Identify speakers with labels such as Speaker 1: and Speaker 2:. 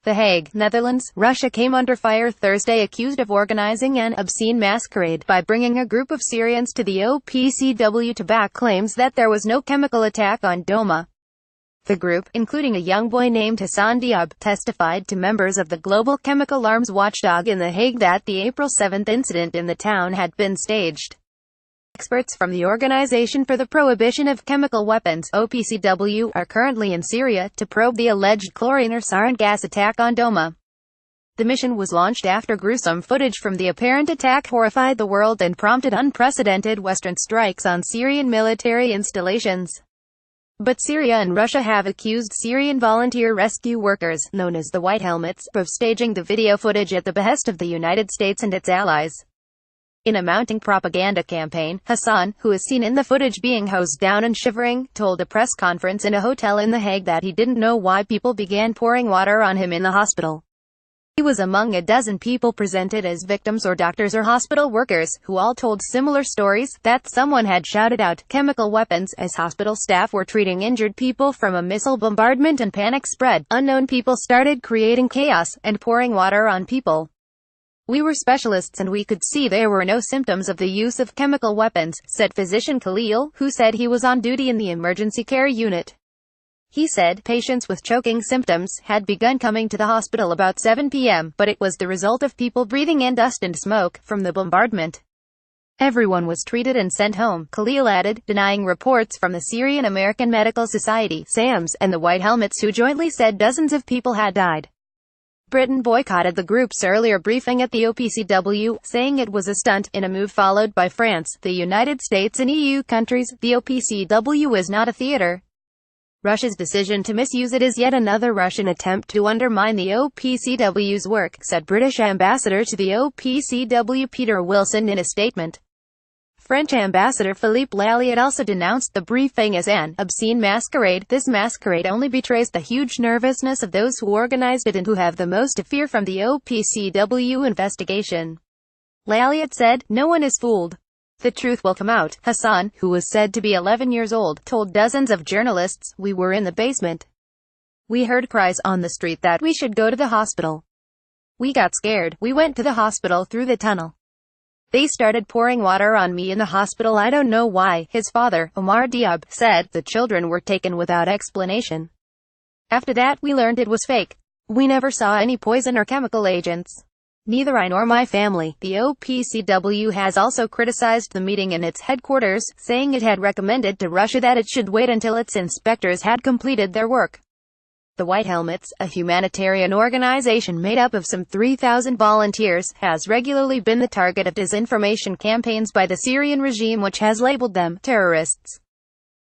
Speaker 1: The Hague, Netherlands. Russia came under fire Thursday, accused of organizing an obscene masquerade by bringing a group of Syrians to the OPCW to back claims that there was no chemical attack on Douma. The group, including a young boy named Hassan Diab, testified to members of the global chemical arms watchdog in The Hague that the April 7 incident in the town had been staged. Experts from the Organization for the Prohibition of Chemical Weapons (OPCW) are currently in Syria to probe the alleged chlorine or sarin gas attack on Douma. The mission was launched after gruesome footage from the apparent attack horrified the world and prompted unprecedented Western strikes on Syrian military installations. But Syria and Russia have accused Syrian volunteer rescue workers, known as the White Helmets, of staging the video footage at the behest of the United States and its allies. In a mounting propaganda campaign, Hassan, who is seen in the footage being hosed down and shivering, told a press conference in a hotel in The Hague that he didn't know why people began pouring water on him in the hospital. He was among a dozen people presented as victims or doctors or hospital workers, who all told similar stories, that someone had shouted out chemical weapons as hospital staff were treating injured people from a missile bombardment and panic spread. Unknown people started creating chaos and pouring water on people. We were specialists and we could see there were no symptoms of the use of chemical weapons, said physician Khalil, who said he was on duty in the emergency care unit. He said patients with choking symptoms had begun coming to the hospital about 7 p.m., but it was the result of people breathing in dust and smoke from the bombardment. Everyone was treated and sent home, Khalil added, denying reports from the Syrian American Medical Society (SAMS) and the White Helmets, who jointly said dozens of people had died. Britain boycotted the group's earlier briefing at the OPCW, saying it was a stunt, in a move followed by France, the United States and EU countries. The OPCW is not a theater. Russia's decision to misuse it is yet another Russian attempt to undermine the OPCW's work, said British Ambassador to the OPCW Peter Wilson in a statement. French Ambassador Philippe Lalliot also denounced the briefing as an obscene masquerade. This masquerade only betrays the huge nervousness of those who organized it and who have the most to fear from the OPCW investigation. Lalliot said, "No one is fooled. The truth will come out." Hassan, who was said to be 11 years old, told dozens of journalists, "We were in the basement. We heard cries on the street that we should go to the hospital. We got scared. We went to the hospital through the tunnel. They started pouring water on me in the hospital. I don't know why." His father, Omar Diab, said, "The children were taken without explanation. After that we learned it was fake. We never saw any poison or chemical agents. Neither I nor my family." The OPCW has also criticized the meeting in its headquarters, saying it had recommended to Russia that it should wait until its inspectors had completed their work. The White Helmets, a humanitarian organization made up of some 3,000 volunteers, has regularly been the target of disinformation campaigns by the Syrian regime, which has labeled them terrorists.